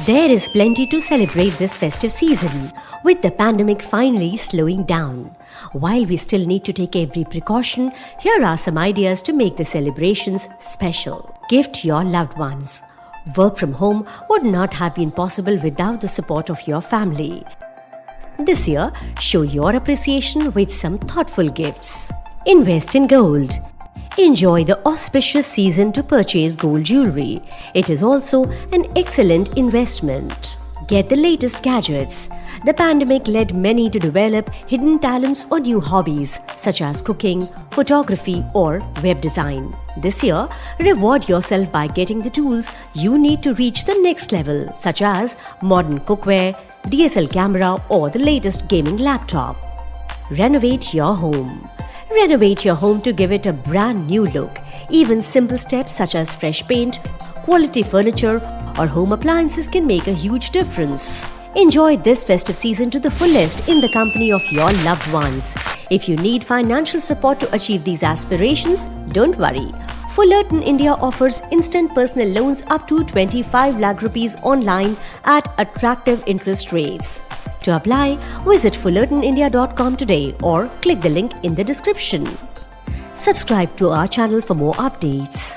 There is plenty to celebrate this festive season, with the pandemic finally slowing down. While we still need to take every precaution, here are some ideas to make the celebrations special. Gift your loved ones. Work from home would not have been possible without the support of your family. This year, show your appreciation with some thoughtful gifts. Invest in gold. Enjoy the auspicious season to purchase gold jewelry. It is also an excellent investment. Get the latest gadgets. The pandemic led many to develop hidden talents or new hobbies such as cooking, photography or web design. This year, reward yourself by getting the tools you need to reach the next level such as modern cookware, DSL camera or the latest gaming laptop. Renovate your home. Renovate your home to give it a brand new look. Even simple steps such as fresh paint, quality furniture or home appliances can make a huge difference. Enjoy this festive season to the fullest in the company of your loved ones. If you need financial support to achieve these aspirations, don't worry. Fullerton India offers instant personal loans up to 25 lakh rupees online at attractive interest rates. To apply, visit fullertonindia.com today or click the link in the description. Subscribe to our channel for more updates.